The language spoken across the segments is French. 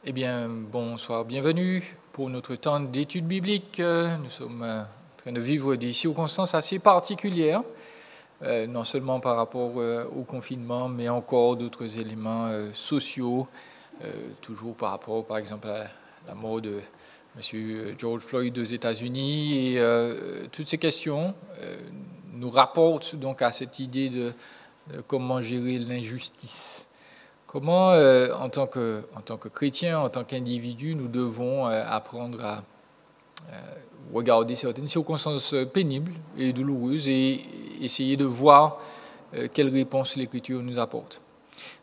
Eh bien, bonsoir, bienvenue pour notre temps d'étude biblique. Nous sommes en train de vivre des circonstances assez particulières, non seulement par rapport au confinement, mais encore d'autres éléments sociaux, toujours par rapport, par exemple, à la mort de M. George Floyd aux États-Unis. Et toutes ces questions nous rapportent donc à cette idée de comment gérer l'injustice. Comment, en tant que chrétien, en tant qu'individu, nous devons apprendre à regarder certaines circonstances pénibles et douloureuses et essayer de voir quelles réponses l'Écriture nous apporte.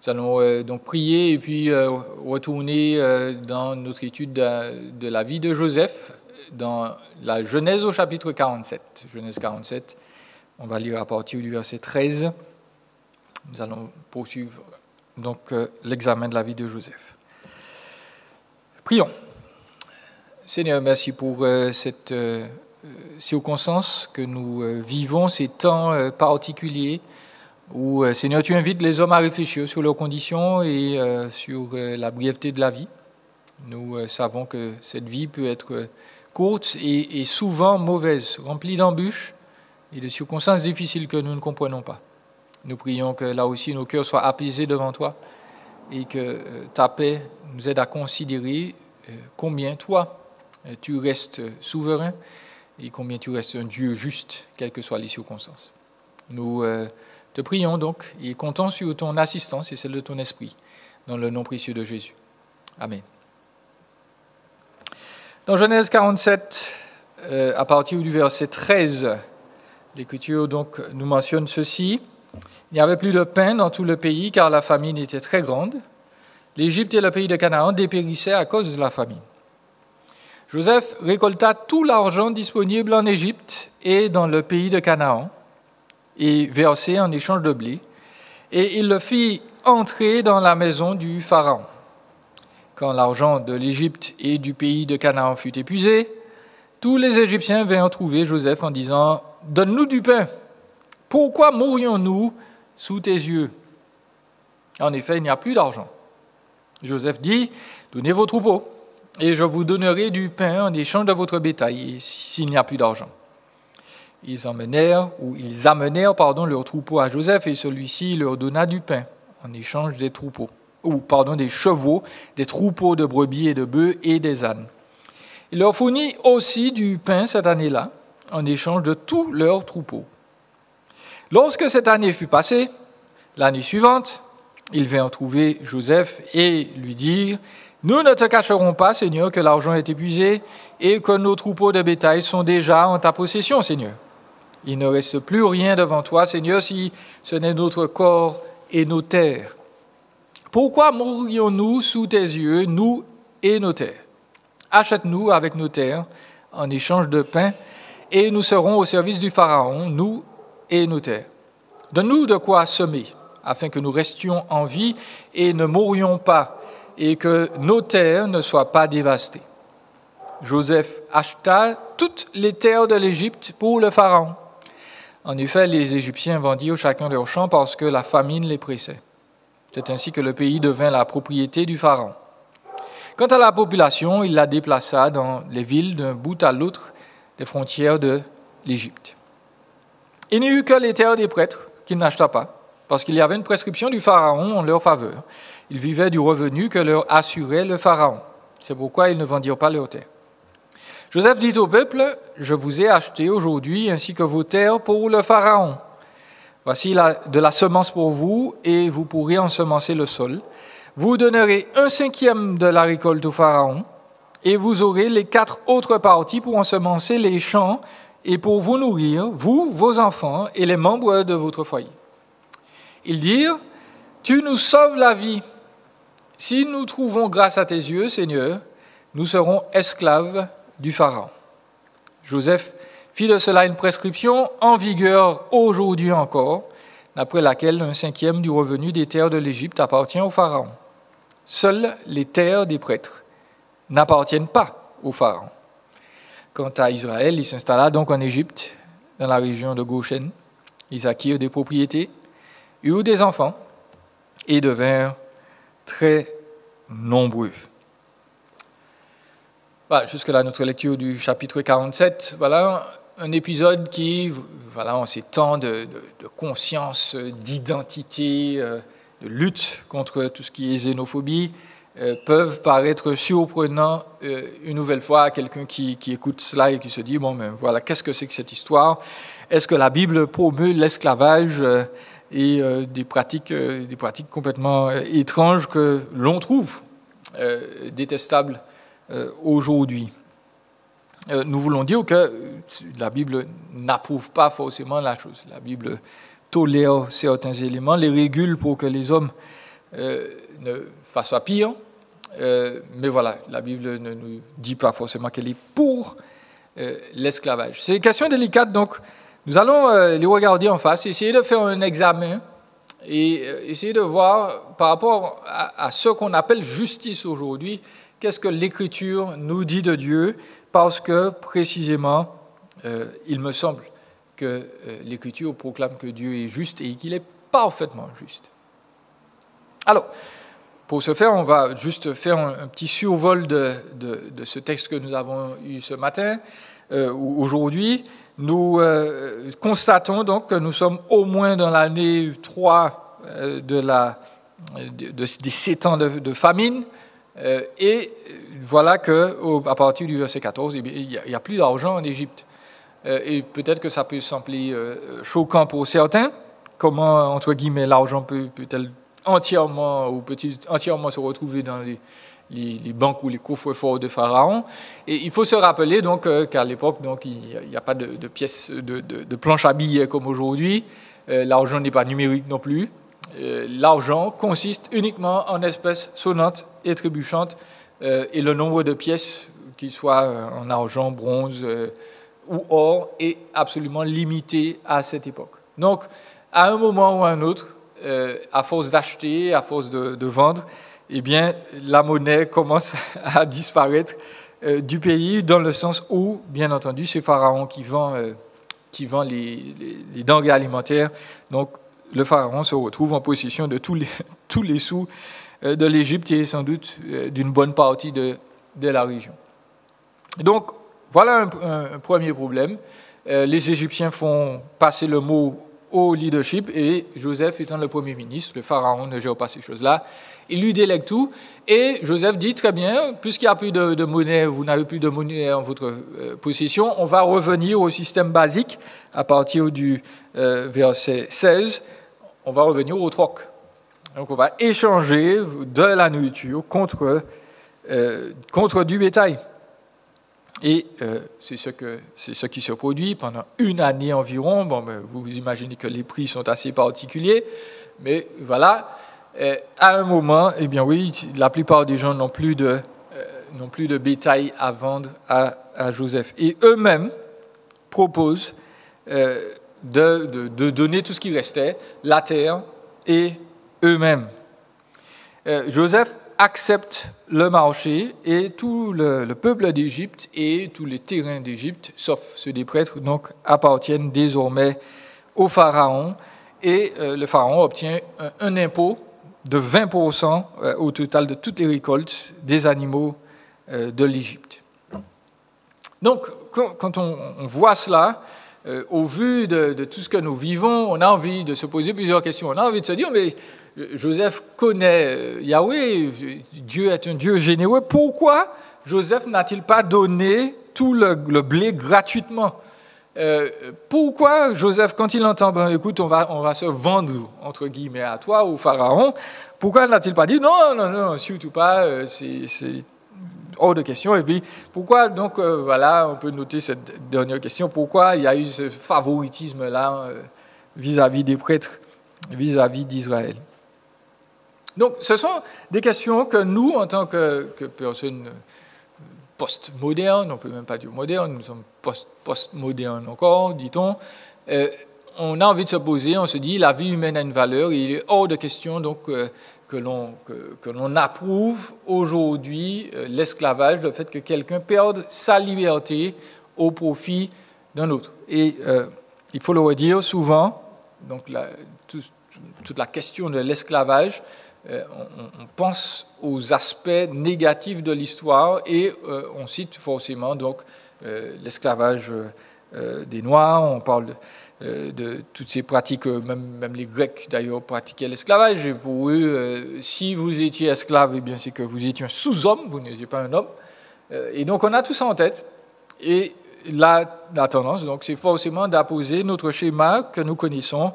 Nous allons donc prier et puis retourner dans notre étude de la vie de Joseph, dans la Genèse au chapitre 47. Genèse 47, on va lire à partir du verset 13. Nous allons poursuivre donc l'examen de la vie de Joseph. Prions. Seigneur, merci pour cette circonstance que nous vivons, ces temps particuliers où, Seigneur, tu invites les hommes à réfléchir sur leurs conditions et sur la brièveté de la vie. Nous savons que cette vie peut être courte et souvent mauvaise, remplie d'embûches et de circonstances difficiles que nous ne comprenons pas. Nous prions que là aussi nos cœurs soient apaisés devant toi et que ta paix nous aide à considérer combien toi, tu restes souverain et combien tu restes un Dieu juste, quelles que soient les circonstances. Nous te prions donc et comptons sur ton assistance et celle de ton esprit, dans le nom précieux de Jésus. Amen. Dans Genèse 47, à partir du verset 13, l'Écriture donc nous mentionne ceci. Il n'y avait plus de pain dans tout le pays, car la famine était très grande. L'Égypte et le pays de Canaan dépérissaient à cause de la famine. Joseph récolta tout l'argent disponible en Égypte et dans le pays de Canaan, et versé en échange de blé, et il le fit entrer dans la maison du Pharaon. Quand l'argent de l'Égypte et du pays de Canaan fut épuisé, tous les Égyptiens vinrent trouver Joseph en disant « Donne-nous du pain. Pourquoi mourrions-nous sous tes yeux ?» En effet, il n'y a plus d'argent. Joseph dit, « Donnez vos troupeaux, et je vous donnerai du pain en échange de votre bétail, s'il n'y a plus d'argent. » Ils amenèrent leurs troupeaux à Joseph, et celui-ci leur donna du pain en échange des des chevaux, des troupeaux de brebis et de bœufs et des ânes. Il leur fournit aussi du pain cette année-là, en échange de tous leurs troupeaux. Lorsque cette année fut passée, l'année suivante, ils vinrent trouver Joseph et lui dirent « Nous ne te cacherons pas, Seigneur, que l'argent est épuisé et que nos troupeaux de bétail sont déjà en ta possession, Seigneur. Il ne reste plus rien devant toi, Seigneur, si ce n'est notre corps et nos terres. Pourquoi mourrions-nous sous tes yeux, nous et nos terres? Achète-nous avec nos terres en échange de pain et nous serons au service du Pharaon, nous et nos terres. Donne-nous de quoi semer, afin que nous restions en vie et ne mourions pas, et que nos terres ne soient pas dévastées. » Joseph acheta toutes les terres de l'Égypte pour le Pharaon. En effet, les Égyptiens vendirent chacun leur champ parce que la famine les pressait. C'est ainsi que le pays devint la propriété du Pharaon. Quant à la population, il la déplaça dans les villes d'un bout à l'autre des frontières de l'Égypte. Il n'y eut que les terres des prêtres qu'il n'acheta pas, parce qu'il y avait une prescription du Pharaon en leur faveur. Ils vivaient du revenu que leur assurait le Pharaon. C'est pourquoi ils ne vendirent pas leurs terres. Joseph dit au peuple, « Je vous ai acheté aujourd'hui ainsi que vos terres pour le Pharaon. Voici de la semence pour vous, et vous pourrez ensemencer le sol. Vous donnerez 1/5 de la récolte au Pharaon, et vous aurez les 4 autres parties pour ensemencer les champs et pour vous nourrir, vous, vos enfants et les membres de votre foyer. » Ils dirent, « Tu nous sauves la vie. Si nous trouvons grâce à tes yeux, Seigneur, nous serons esclaves du Pharaon. » Joseph fit de cela une prescription en vigueur aujourd'hui encore, d'après laquelle 1/5 du revenu des terres de l'Égypte appartient au Pharaon. Seules les terres des prêtres n'appartiennent pas au Pharaon. Quant à Israël, il s'installa donc en Égypte, dans la région de Goshen. Ils acquirent des propriétés, eurent des enfants et devinrent très nombreux. Voilà, jusque-là, notre lecture du chapitre 47. Voilà un épisode qui, voilà, en ces temps de conscience, d'identité, de lutte contre tout ce qui est xénophobie, peuvent paraître surprenants une nouvelle fois à quelqu'un qui écoute cela et qui se dit, bon, mais voilà, qu'est-ce que c'est que cette histoire? Est-ce que la Bible promeut l'esclavage et des pratiques complètement étranges que l'on trouve détestables aujourd'hui? Nous voulons dire que la Bible n'approuve pas forcément la chose. La Bible tolère certains éléments, les régule pour que les hommes ne fassent pas pire. Mais voilà, la Bible ne nous dit pas forcément qu'elle est pour l'esclavage. C'est une question délicate, donc nous allons les regarder en face, essayer de faire un examen et essayer de voir par rapport à ce qu'on appelle justice aujourd'hui, qu'est-ce que l'Écriture nous dit de Dieu, parce que précisément, il me semble que l'Écriture proclame que Dieu est juste et qu'il est parfaitement juste. Alors, pour ce faire, on va juste faire un petit survol de ce texte que nous avons eu ce matin. Aujourd'hui, nous constatons donc que nous sommes au moins dans l'année 3 des 7 ans de famine. Et voilà qu'à partir du verset 14, il n'y a plus d'argent en Égypte. Et peut-être que ça peut sembler choquant pour certains. Comment, entre guillemets, l'argent peut-elle entièrement se retrouver dans les banques ou les coffres-forts de Pharaon. Et il faut se rappeler donc qu'à l'époque, donc, il n'y a pas de pièces, de planches à billets comme aujourd'hui. L'argent n'est pas numérique non plus. L'argent consiste uniquement en espèces sonnantes et trébuchantes, et le nombre de pièces, qu'ils soient en argent, bronze ou or, est absolument limité à cette époque. Donc, à un moment ou à un autre, à force d'acheter, à force de vendre, eh bien, la monnaie commence à disparaître du pays, dans le sens où, bien entendu, c'est Pharaon qui vend les denrées alimentaires. Donc, le Pharaon se retrouve en possession de tous les sous de l'Égypte et sans doute d'une bonne partie de la région. Donc, voilà un premier problème. Les Égyptiens font passer le mot au leadership et Joseph étant le premier ministre, le Pharaon ne gère pas ces choses-là. Il lui délègue tout et Joseph dit très bien, puisqu'il n'y a plus de monnaie, vous n'avez plus de monnaie en votre possession, on va revenir au système basique à partir du verset 16, on va revenir au troc. Donc on va échanger de la nourriture contre du bétail. Et c'est ce qui se produit pendant une année environ. Bon, ben, vous imaginez que les prix sont assez particuliers, mais voilà. À un moment, eh bien oui, la plupart des gens n'ont plus de bétail à vendre à Joseph. Et eux-mêmes proposent de donner tout ce qui restait, la terre et eux-mêmes. Joseph accepte le marché et tout le peuple d'Égypte et tous les terrains d'Égypte, sauf ceux des prêtres, donc appartiennent désormais au Pharaon. Et le Pharaon obtient un impôt de 20% au total de toutes les récoltes des animaux de l'Égypte. Donc, quand on voit cela, au vu de tout ce que nous vivons, on a envie de se poser plusieurs questions. On a envie de se dire, mais Joseph connaît Yahweh, Dieu est un Dieu généreux. Pourquoi Joseph n'a-t-il pas donné tout le blé gratuitement? Pourquoi Joseph, quand il entend, ben, écoute, on va se vendre, entre guillemets, à toi, au Pharaon, pourquoi n'a-t-il pas dit, non, surtout pas, c'est hors de question. Et puis, pourquoi, donc, voilà, on peut noter cette dernière question, pourquoi il y a eu ce favoritisme-là vis-à-vis des prêtres, vis-à-vis d'Israël? Donc, ce sont des questions que nous, en tant que personnes post-modernes, on ne peut même pas dire moderne, nous sommes post-modernes encore, dit-on, on a envie de se poser, on se dit, la vie humaine a une valeur, et il est hors de question donc que l'on approuve aujourd'hui l'esclavage, le fait que quelqu'un perde sa liberté au profit d'un autre. Et il faut le redire souvent, donc toute la question de l'esclavage on pense aux aspects négatifs de l'histoire et on cite forcément donc l'esclavage des Noirs, on parle de toutes ces pratiques, même les Grecs d'ailleurs pratiquaient l'esclavage. Et pour eux, si vous étiez esclave, eh bien c'est que vous étiez un sous-homme, vous n'étiez pas un homme. Et donc on a tout ça en tête. Et la tendance, donc, c'est forcément d'apposer notre schéma que nous connaissons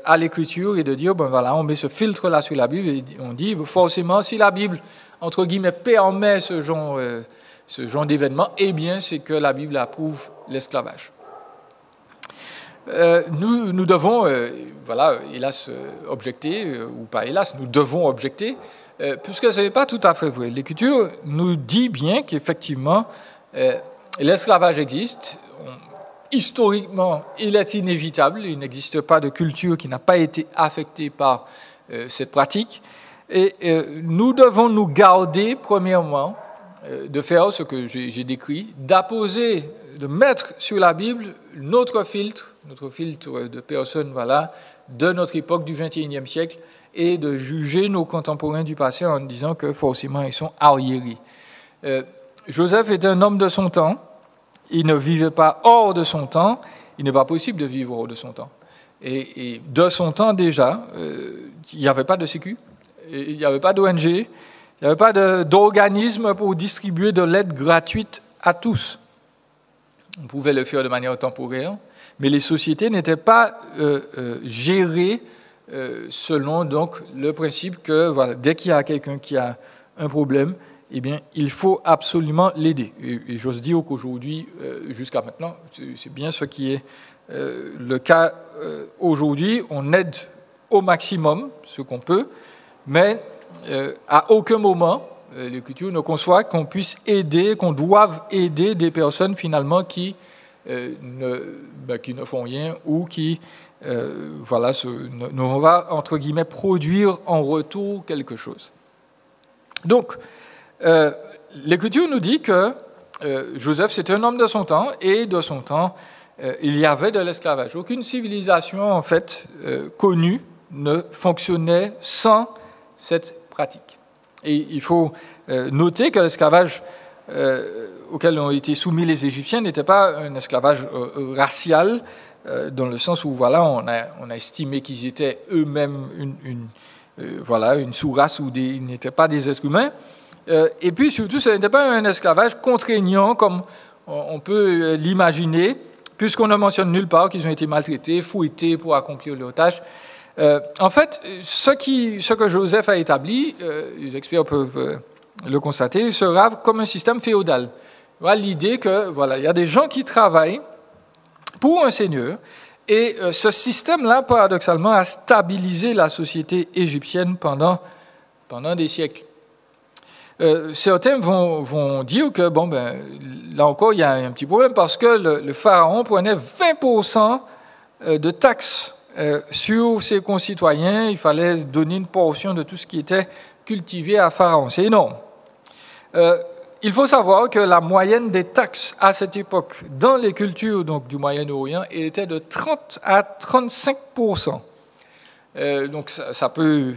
à l'écriture et de dire, ben voilà, on met ce filtre-là sur la Bible et on dit, forcément, si la Bible, entre guillemets, permet ce genre d'événement, eh bien, c'est que la Bible approuve l'esclavage. Nous devons, hélas, objecter, ou pas hélas, nous devons objecter, puisque ce n'est pas tout à fait vrai. L'Écriture nous dit bien qu'effectivement, l'esclavage existe. Historiquement, il est inévitable. Il n'existe pas de culture qui n'a pas été affectée par cette pratique. Et nous devons nous garder, premièrement, de faire ce que j'ai décrit, d'apposer, de mettre sur la Bible notre filtre de personnes de notre époque du XXIe siècle, et de juger nos contemporains du passé en disant que forcément ils sont arriérés. Joseph était un homme de son temps. Il ne vivait pas hors de son temps. Il n'est pas possible de vivre hors de son temps. Et de son temps déjà, il n'y avait pas de sécu, il n'y avait pas d'ONG, il n'y avait pas d'organisme pour distribuer de l'aide gratuite à tous. On pouvait le faire de manière temporaire, mais les sociétés n'étaient pas gérées selon donc le principe que voilà, dès qu'il y a quelqu'un qui a un problème, eh bien, il faut absolument l'aider. Et j'ose dire qu'aujourd'hui, jusqu'à maintenant, c'est bien ce qui est le cas aujourd'hui. On aide au maximum ce qu'on peut, mais à aucun moment, l'Écriture ne conçoit qu'on puisse aider, qu'on doive aider des personnes finalement qui ne font rien ou qui ne vont pas, entre guillemets, produire en retour quelque chose. Donc, l'Écriture nous dit que Joseph, c'était un homme de son temps, et de son temps, il y avait de l'esclavage. Aucune civilisation, en fait, connue ne fonctionnait sans cette pratique. Et il faut noter que l'esclavage auquel ont été soumis les Égyptiens n'était pas un esclavage racial, dans le sens où on a estimé qu'ils étaient eux-mêmes une sous-race où ils n'étaient pas des êtres humains. Et puis surtout, ce n'était pas un esclavage contraignant comme on peut l'imaginer, puisqu'on ne mentionne nulle part qu'ils ont été maltraités, fouettés pour accomplir leurs tâches. En fait, ce que Joseph a établi, les experts peuvent le constater, sera comme un système féodal. Voilà l'idée que il y a des gens qui travaillent pour un seigneur, et ce système-là, paradoxalement, a stabilisé la société égyptienne pendant des siècles. Certains vont dire que, là encore, il y a un petit problème, parce que le pharaon prenait 20% de taxes sur ses concitoyens. Il fallait donner une portion de tout ce qui était cultivé à Pharaon. C'est énorme. Il faut savoir que la moyenne des taxes à cette époque dans les cultures donc, du Moyen-Orient était de 30 à 35%. Donc ça peut,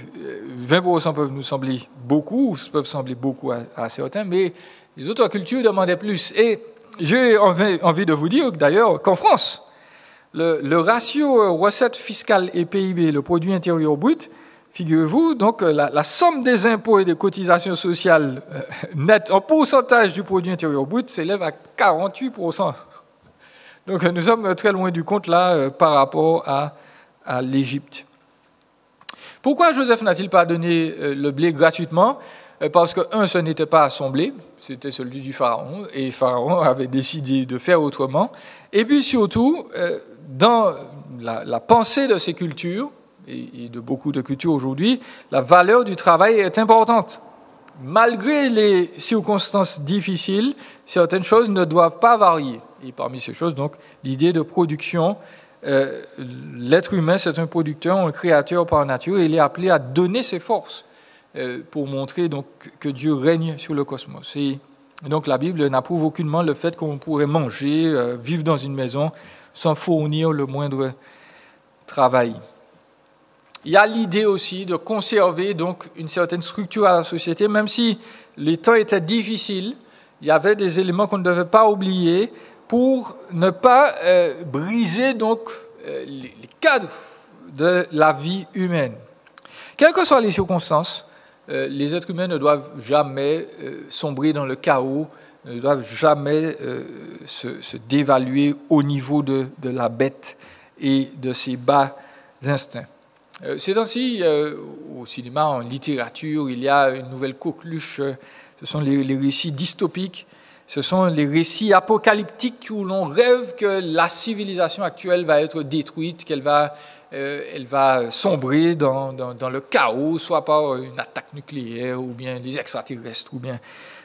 20% peuvent nous sembler beaucoup, peuvent sembler beaucoup à certains, mais les autres cultures demandaient plus. Et j'ai envie de vous dire d'ailleurs qu'en France, le ratio recettes fiscales et PIB, le produit intérieur brut, figurez-vous, donc la somme des impôts et des cotisations sociales nettes en pourcentage du produit intérieur brut s'élève à 48%. Donc nous sommes très loin du compte là par rapport à l'Égypte. Pourquoi Joseph n'a-t-il pas donné le blé gratuitement ? Parce que, ce n'était pas son blé, c'était celui du Pharaon, et Pharaon avait décidé de faire autrement. Et puis surtout, dans la pensée de ces cultures, et de beaucoup de cultures aujourd'hui, la valeur du travail est importante. Malgré les circonstances difficiles, certaines choses ne doivent pas varier. Et parmi ces choses, donc, l'idée de production. L'être humain, c'est un producteur, un créateur par nature, et il est appelé à donner ses forces pour montrer donc, que Dieu règne sur le cosmos. Et donc la Bible n'approuve aucunement le fait qu'on pourrait manger, vivre dans une maison sans fournir le moindre travail. il y a l'idée aussi de conserver donc une certaine structure à la société, même si les temps étaient difficiles, il y avait des éléments qu'on ne devait pas oublier pour ne pas briser donc les cadres de la vie humaine. Quelles que soient les circonstances, les êtres humains ne doivent jamais sombrer dans le chaos, ne doivent jamais se dévaluer au niveau de la bête et de ses bas instincts. Ces temps-ci, au cinéma, en littérature, il y a une nouvelle coqueluche, ce sont les récits dystopiques, ce sont les récits apocalyptiques où l'on rêve que la civilisation actuelle va être détruite, qu'elle va sombrer dans le chaos, soit par une attaque nucléaire, ou bien les extraterrestres, ou bien...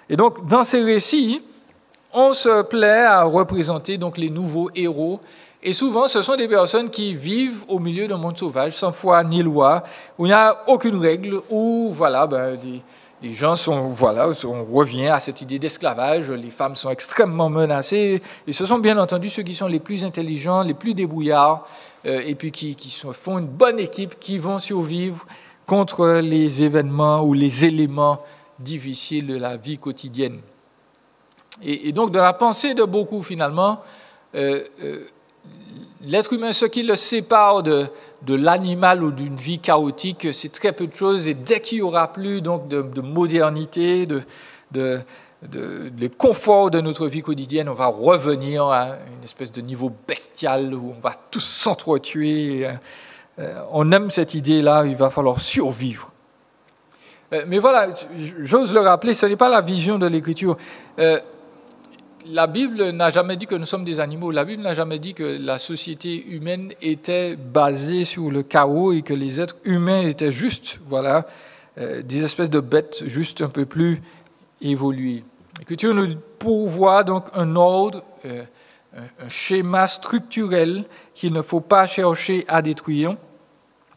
Et donc, dans ces récits, on se plaît à représenter donc les nouveaux héros. Et souvent, ce sont des personnes qui vivent au milieu d'un monde sauvage, sans foi ni loi, où il n'y a aucune règle, où voilà, les gens sont, voilà, on revient à cette idée d'esclavage, les femmes sont extrêmement menacées, et ce sont bien entendu ceux qui sont les plus intelligents, les plus débrouillards, et puis qui font une bonne équipe, qui vont survivre contre les événements ou les éléments difficiles de la vie quotidienne. Et donc, dans la pensée de beaucoup, finalement, l'être humain, ce qui le sépare de l'animal ou d'une vie chaotique, c'est très peu de choses. Et dès qu'il n'y aura plus donc, de modernité, de confort de notre vie quotidienne, on va revenir à une espèce de niveau bestial où on va tous s'entretuer. On aime cette idée-là, il va falloir survivre. Mais voilà, j'ose le rappeler, ce n'est pas la vision de l'Écriture. La Bible n'a jamais dit que nous sommes des animaux. La Bible n'a jamais dit que la société humaine était basée sur le chaos et que les êtres humains étaient juste, voilà, des espèces de bêtes juste un peu plus évoluées. L'Écriture nous pourvoit donc un ordre, un schéma structurel qu'il ne faut pas chercher à détruire.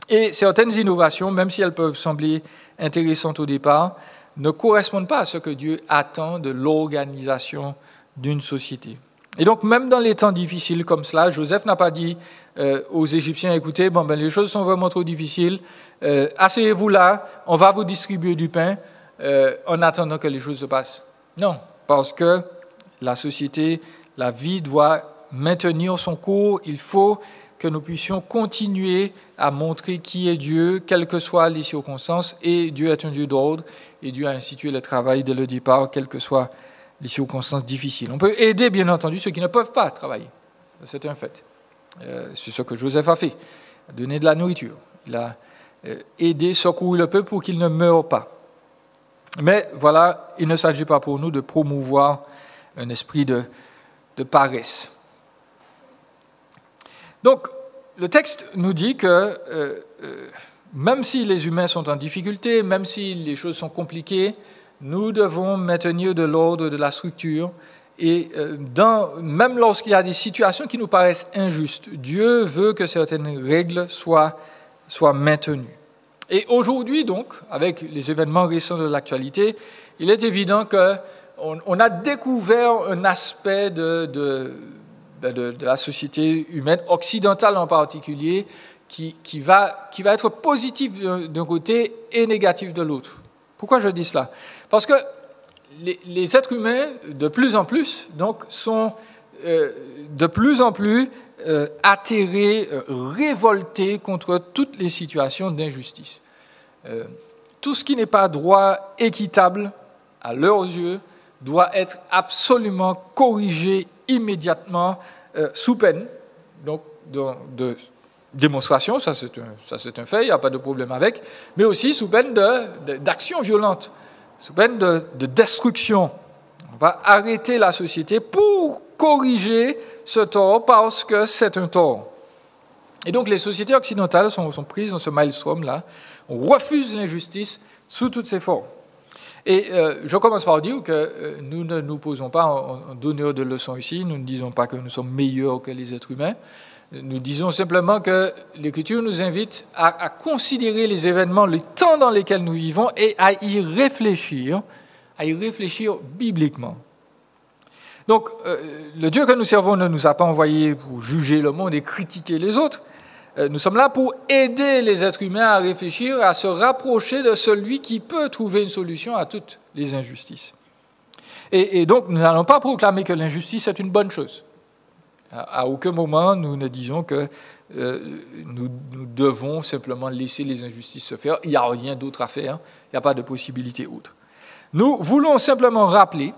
Et certaines innovations, même si elles peuvent sembler intéressantes au départ, ne correspondent pas à ce que Dieu attend de l'organisation d'une société. Et donc, même dans les temps difficiles comme cela, Joseph n'a pas dit aux Égyptiens, écoutez, les choses sont vraiment trop difficiles, asseyez-vous là, on va vous distribuer du pain en attendant que les choses se passent. Non, parce que la société, la vie doit maintenir son cours, il faut que nous puissions continuer à montrer qui est Dieu, quelles que soient les circonstances, et Dieu est un Dieu d'ordre, et Dieu a institué le travail dès le départ, quelles que soient les circonstances difficiles. On peut aider, bien entendu, ceux qui ne peuvent pas travailler. C'est un fait. C'est ce que Joseph a fait. Il a donné de la nourriture. Il a aidé, secouru le peuple pour qu'il ne meure pas. Mais voilà, il ne s'agit pas pour nous de promouvoir un esprit de paresse. Donc, le texte nous dit que même si les humains sont en difficulté, même si les choses sont compliquées, nous devons maintenir de l'ordre, de la structure. Et même lorsqu'il y a des situations qui nous paraissent injustes, Dieu veut que certaines règles soient maintenues. Et aujourd'hui, donc, avec les événements récents de l'actualité, il est évident qu'on a découvert un aspect de la société humaine, occidentale en particulier, qui va être positif d'un côté et négatif de l'autre. Pourquoi je dis cela ? Parce que les êtres humains, de plus en plus, donc, sont de plus en plus atterrés, révoltés contre toutes les situations d'injustice. Tout ce qui n'est pas droit, équitable, à leurs yeux, doit être absolument corrigé immédiatement, sous peine donc, de démonstration, ça c'est un fait, il n'y a pas de problème avec, mais aussi sous peine d'action violente, sous peine de destruction. On va arrêter la société pour corriger ce tort parce que c'est un tort. Et donc les sociétés occidentales sont prises dans ce maelstrom-là. On refuse l'injustice sous toutes ses formes. Et je commence par dire que nous ne nous posons pas en donneurs de leçons ici, nous ne disons pas que nous sommes meilleurs que les êtres humains, nous disons simplement que l'Écriture nous invite à considérer les événements, le temps dans lesquels nous vivons et à y réfléchir bibliquement. Donc, le Dieu que nous servons ne nous a pas envoyés pour juger le monde et critiquer les autres, Nous sommes là pour aider les êtres humains à réfléchir, à se rapprocher de celui qui peut trouver une solution à toutes les injustices. Et donc, nous n'allons pas proclamer que l'injustice est une bonne chose. À aucun moment, nous ne disons que nous devons simplement laisser les injustices se faire. Il n'y a rien d'autre à faire. Il n'y a pas de possibilité autre. Nous voulons simplement rappeler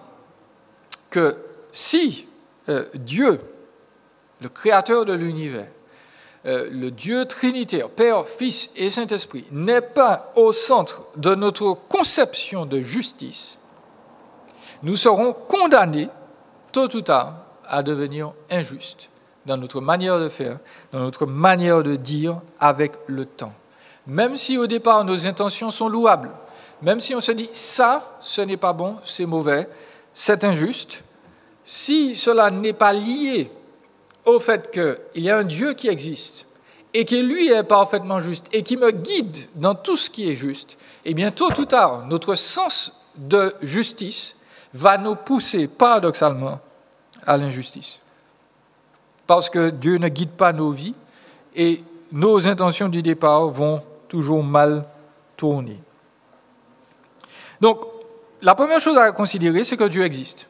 que si Dieu, le créateur de l'univers, le Dieu trinitaire, Père, Fils et Saint-Esprit, n'est pas au centre de notre conception de justice, nous serons condamnés, tôt ou tard, à devenir injustes dans notre manière de faire, dans notre manière de dire avec le temps. Même si au départ nos intentions sont louables, même si on se dit ça, ce n'est pas bon, c'est mauvais, c'est injuste, si cela n'est pas lié au fait qu'il y a un Dieu qui existe et qui lui est parfaitement juste et qui me guide dans tout ce qui est juste, eh bien tôt ou tard, notre sens de justice va nous pousser paradoxalement à l'injustice. Parce que Dieu ne guide pas nos vies et nos intentions du départ vont toujours mal tourner. Donc, la première chose à considérer, c'est que Dieu existe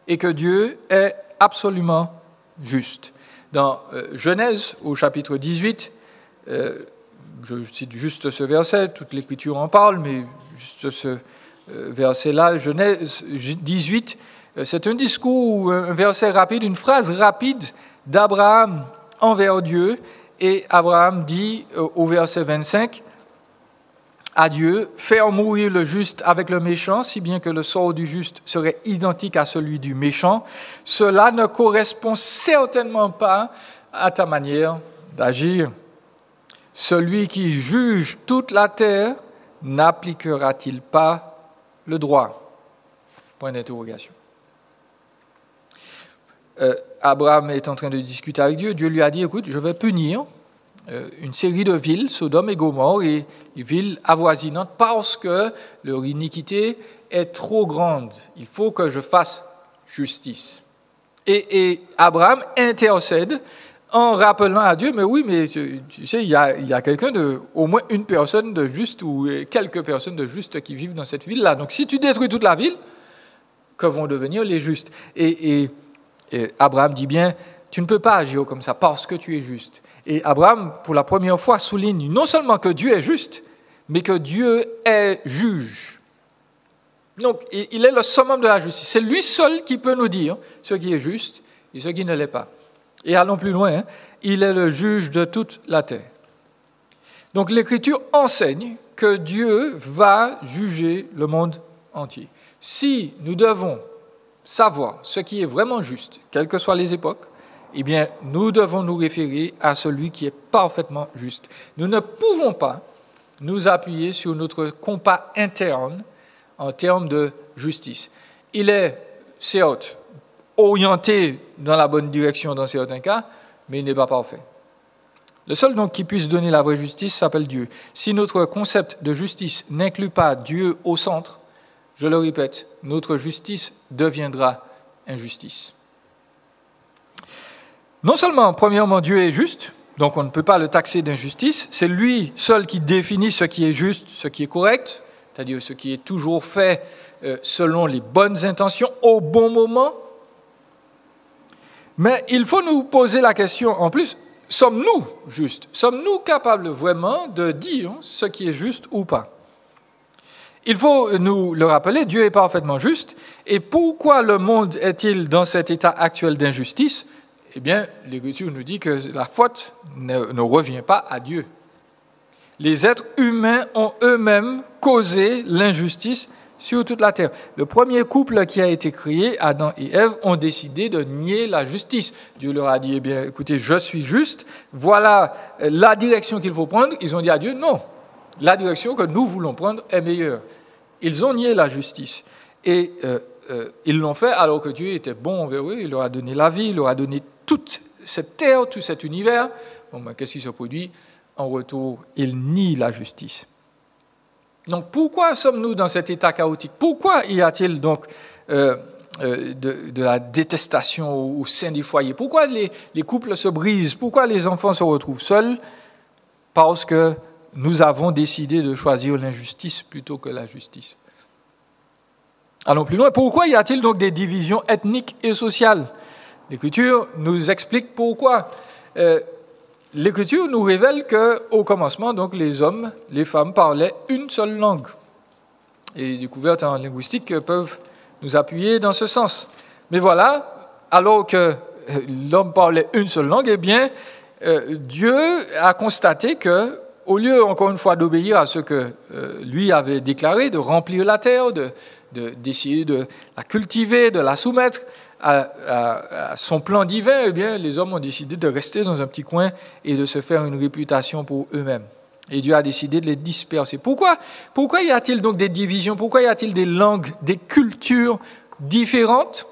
et que Dieu est absolument juste. Dans Genèse, au chapitre 18, je cite juste ce verset, toute l'Écriture en parle, mais juste ce verset-là, Genèse 18, c'est un discours, un verset rapide, une phrase rapide d'Abraham envers Dieu, et Abraham dit au verset 25 à Dieu, « Faire mourir le juste avec le méchant, si bien que le sort du juste serait identique à celui du méchant, cela ne correspond certainement pas à ta manière d'agir. Celui qui juge toute la terre n'appliquera-t-il pas le droit ?» Point d'interrogation. Abraham est en train de discuter avec Dieu. Dieu lui a dit, écoute, je vais punir une série de villes, Sodome et Gomorrhe, et les villes avoisinantes, parce que leur iniquité est trop grande. Il faut que je fasse justice. Et Abraham intercède en rappelant à Dieu, mais oui, mais tu sais, il y a quelqu'un au moins une personne de juste ou quelques personnes de juste qui vivent dans cette ville-là. Donc si tu détruis toute la ville, que vont devenir les justes ? Et Abraham dit bien, tu ne peux pas agir comme ça parce que tu es juste. Et Abraham, pour la première fois, souligne non seulement que Dieu est juste, mais que Dieu est juge. Donc, il est le summum de la justice. C'est lui seul qui peut nous dire ce qui est juste et ce qui ne l'est pas. Et allons plus loin, hein, il est le juge de toute la terre. Donc, l'Écriture enseigne que Dieu va juger le monde entier. Si nous devons savoir ce qui est vraiment juste, quelles que soient les époques, eh bien, nous devons nous référer à celui qui est parfaitement juste. Nous ne pouvons pas nous appuyer sur notre compas interne en termes de justice. Il est, certes, orienté dans la bonne direction dans certains cas, mais il n'est pas parfait. Le seul donc qui puisse donner la vraie justice s'appelle Dieu. Si notre concept de justice n'inclut pas Dieu au centre, je le répète, notre justice deviendra injustice. Non seulement, premièrement, Dieu est juste, donc on ne peut pas le taxer d'injustice, c'est lui seul qui définit ce qui est juste, ce qui est correct, c'est-à-dire ce qui est toujours fait selon les bonnes intentions, au bon moment. Mais il faut nous poser la question, en plus, sommes-nous justes ? Sommes-nous capables vraiment de dire ce qui est juste ou pas ? Il faut nous le rappeler, Dieu est parfaitement juste, et pourquoi le monde est-il dans cet état actuel d'injustice ? Eh bien, l'Écriture nous dit que la faute ne revient pas à Dieu. Les êtres humains ont eux-mêmes causé l'injustice sur toute la terre. Le premier couple qui a été créé, Adam et Ève, ont décidé de nier la justice. Dieu leur a dit, eh bien, écoutez, je suis juste, voilà la direction qu'il faut prendre. Ils ont dit à Dieu, non, la direction que nous voulons prendre est meilleure. Ils ont nié la justice. Et ils l'ont fait alors que Dieu était bon envers eux, il leur a donné la vie, il leur a donné toute cette terre, tout cet univers. Bon, ben, qu'est-ce qui se produit ? En retour, ils nient la justice. Donc, pourquoi sommes-nous dans cet état chaotique ? Pourquoi y a-t-il donc de la détestation au sein des foyers. Pourquoi les couples se brisent? Pourquoi les enfants se retrouvent seuls? Parce que nous avons décidé de choisir l'injustice plutôt que la justice. Allons plus loin. Pourquoi y a-t-il donc des divisions ethniques et sociales? L'Écriture nous explique pourquoi. L'Écriture nous révèle qu'au commencement, donc, les hommes, les femmes parlaient une seule langue. Et les découvertes en linguistique peuvent nous appuyer dans ce sens. Mais voilà, alors que l'homme parlait une seule langue, eh bien, Dieu a constaté que, au lieu, encore une fois, d'obéir à ce que lui avait déclaré, de remplir la terre, d'essayer de la cultiver, de la soumettre à son plan divin, eh bien, les hommes ont décidé de rester dans un petit coin et de se faire une réputation pour eux-mêmes. Et Dieu a décidé de les disperser. Pourquoi y a-t-il donc des divisions? Pourquoi y a-t-il des langues, des cultures différentes?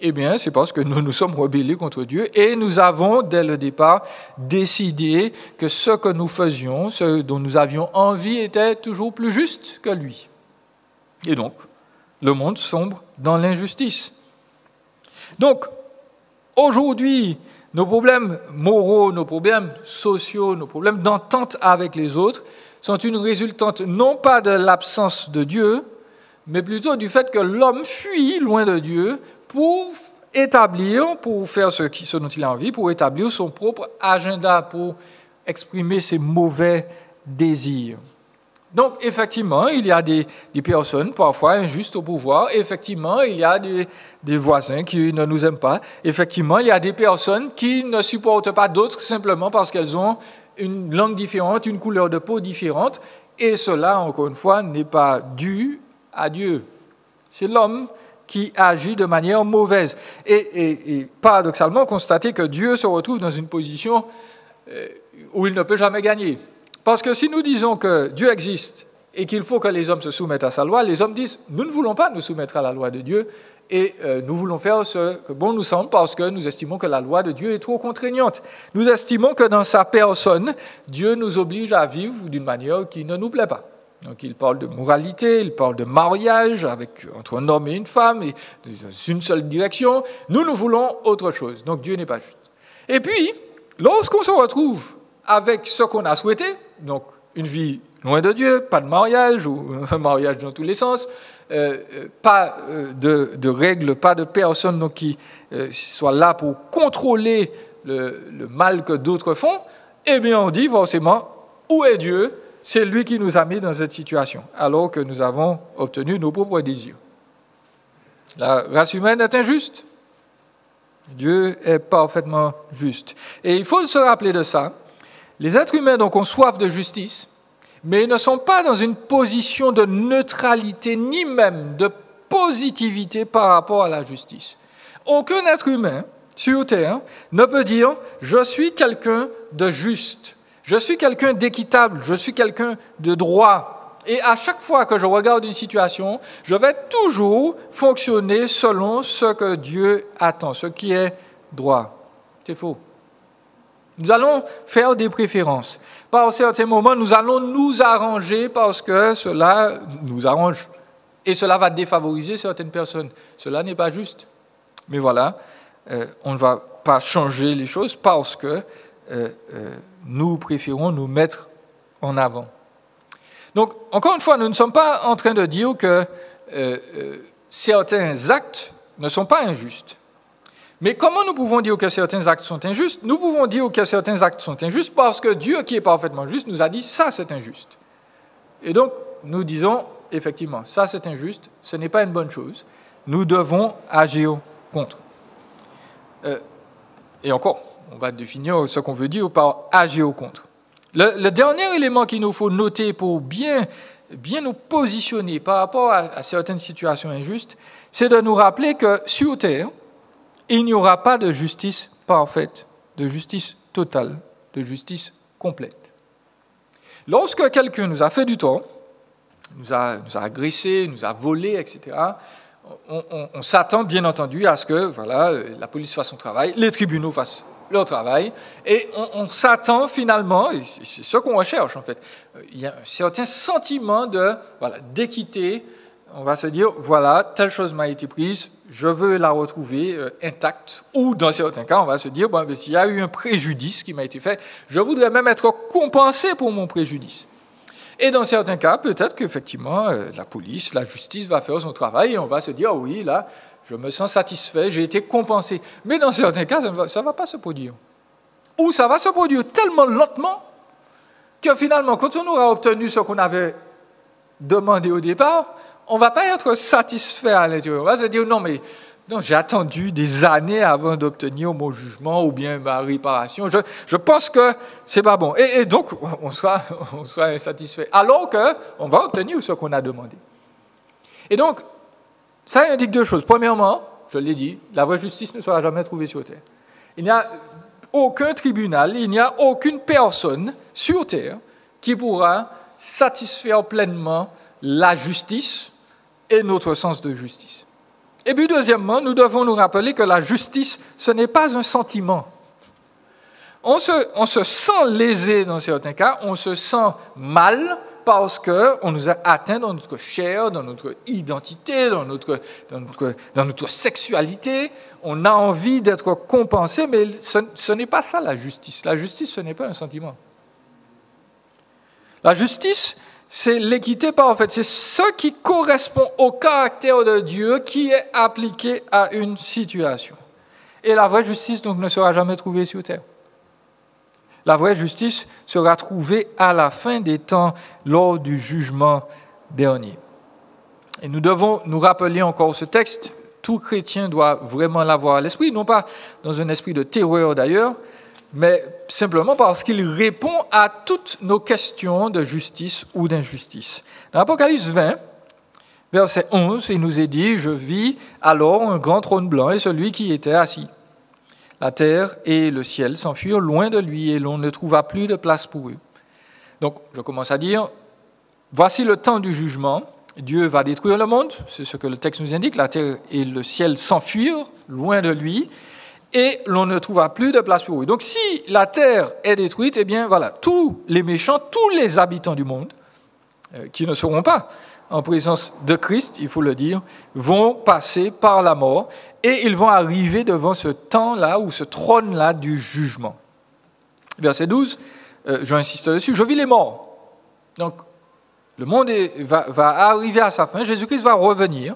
Eh bien, c'est parce que nous nous sommes rebellés contre Dieu et nous avons, dès le départ, décidé que ce que nous faisions, ce dont nous avions envie, était toujours plus juste que lui. Et donc, le monde sombre dans l'injustice. Donc, aujourd'hui, nos problèmes moraux, nos problèmes sociaux, nos problèmes d'entente avec les autres sont une résultante non pas de l'absence de Dieu, mais plutôt du fait que l'homme fuit loin de Dieu pour faire ce dont il a envie, pour établir son propre agenda, pour exprimer ses mauvais désirs. Donc, effectivement, il y a des personnes parfois injustes au pouvoir. Effectivement, il y a des voisins qui ne nous aiment pas. Effectivement, il y a des personnes qui ne supportent pas d'autres simplement parce qu'elles ont une langue différente, une couleur de peau différente. Et cela, encore une fois, n'est pas dû à Dieu. C'est l'homme qui agit de manière mauvaise. Et paradoxalement, constater que Dieu se retrouve dans une position où il ne peut jamais gagner. Parce que si nous disons que Dieu existe et qu'il faut que les hommes se soumettent à sa loi, les hommes disent « nous ne voulons pas nous soumettre à la loi de Dieu et nous voulons faire ce que bon nous semble parce que nous estimons que la loi de Dieu est trop contraignante. Nous estimons que dans sa personne, Dieu nous oblige à vivre d'une manière qui ne nous plaît pas. » Donc il parle de moralité, il parle de mariage entre un homme et une femme, et une seule direction. Nous voulons autre chose. Donc Dieu n'est pas juste. Et puis, lorsqu'on se retrouve avec ce qu'on a souhaité, donc une vie loin de Dieu, pas de mariage, ou un mariage dans tous les sens, pas de règles, pas de personne donc, qui soit là pour contrôler le mal que d'autres font, eh bien on dit forcément, où est Dieu? C'est lui qui nous a mis dans cette situation, alors que nous avons obtenu nos propres désirs. La race humaine est injuste. Dieu est parfaitement juste. Et il faut se rappeler de ça. Les êtres humains donc ont soif de justice, mais ils ne sont pas dans une position de neutralité, ni même de positivité par rapport à la justice. Aucun être humain sur Terre ne peut dire « je suis quelqu'un de juste ». Je suis quelqu'un d'équitable, je suis quelqu'un de droit. Et à chaque fois que je regarde une situation, je vais toujours fonctionner selon ce que Dieu attend, ce qui est droit. C'est faux. Nous allons faire des préférences. Par certains moments, nous allons nous arranger parce que cela nous arrange. Et cela va défavoriser certaines personnes. Cela n'est pas juste. Mais voilà, on ne va pas changer les choses parce que nous préférons nous mettre en avant. Donc, encore une fois, nous ne sommes pas en train de dire que certains actes ne sont pas injustes. Mais comment nous pouvons dire que certains actes sont injustes? Nous pouvons dire que certains actes sont injustes parce que Dieu, qui est parfaitement juste, nous a dit « ça, c'est injuste ». Et donc, nous disons, effectivement, ça, c'est injuste, ce n'est pas une bonne chose. Nous devons agir contre. Et encore, on va définir ce qu'on veut dire par agir contre. Le dernier élément qu'il nous faut noter pour bien nous positionner par rapport à certaines situations injustes, c'est de nous rappeler que sur Terre, il n'y aura pas de justice parfaite, de justice totale, de justice complète. Lorsque quelqu'un nous a fait du tort, nous a agressés, nous a volés, etc., on s'attend bien entendu à ce que la police fasse son travail, les tribunaux fassent leur travail, et on s'attend finalement, et c'est ce qu'on recherche en fait, il y a un certain sentiment d'équité, on va se dire, voilà, telle chose m'a été prise, je veux la retrouver intacte. Ou dans certains cas, on va se dire, bon, s'il y a eu un préjudice qui m'a été fait, je voudrais même être compensé pour mon préjudice. Et dans certains cas, peut-être qu'effectivement, la police, la justice va faire son travail et on va se dire, oui, là, je me sens satisfait, j'ai été compensé. Mais dans certains cas, ça ne va pas se produire. Ou ça va se produire tellement lentement que finalement, quand on aura obtenu ce qu'on avait demandé au départ, on ne va pas être satisfait à l'intérieur. On va se dire, non, j'ai attendu des années avant d'obtenir mon jugement ou bien ma réparation. Je pense que c'est pas bon. Et donc, on sera insatisfait. Alors qu'on va obtenir ce qu'on a demandé. Et donc, ça indique deux choses. Premièrement, je l'ai dit, la vraie justice ne sera jamais trouvée sur terre. Il n'y a aucun tribunal, il n'y a aucune personne sur terre qui pourra satisfaire pleinement la justice et notre sens de justice. Et puis deuxièmement, nous devons nous rappeler que la justice, ce n'est pas un sentiment. On se sent lésé dans certains cas, on se sent mal parce qu'on nous a atteints dans notre chair, dans notre identité, dans notre sexualité. On a envie d'être compensé, mais ce n'est pas ça la justice. La justice, ce n'est pas un sentiment. La justice, c'est l'équité parfaite. C'est ce qui correspond au caractère de Dieu qui est appliqué à une situation. Et la vraie justice, donc, ne sera jamais trouvée sur terre. La vraie justice sera trouvée à la fin des temps, lors du jugement dernier. Et nous devons nous rappeler encore ce texte. Tout chrétien doit vraiment l'avoir à l'esprit, non pas dans un esprit de terreur d'ailleurs, mais simplement parce qu'il répond à toutes nos questions de justice ou d'injustice. Dans l'Apocalypse 20, verset 11, il nous est dit « Je vis alors un grand trône blanc et celui qui était assis. La terre et le ciel s'enfuirent loin de lui et l'on ne trouva plus de place pour eux. » Donc, je commence à dire « Voici le temps du jugement. Dieu va détruire le monde. » C'est ce que le texte nous indique. La terre et le ciel s'enfuirent loin de lui. Et l'on ne trouvera plus de place pour eux. Donc si la terre est détruite, eh bien voilà, tous les méchants, tous les habitants du monde, qui ne seront pas en présence de Christ, il faut le dire, vont passer par la mort et ils vont arriver devant ce temps-là ou ce trône-là du jugement. Verset 12, j'insiste dessus, je vis les morts. Donc le monde va arriver à sa fin, Jésus-Christ va revenir,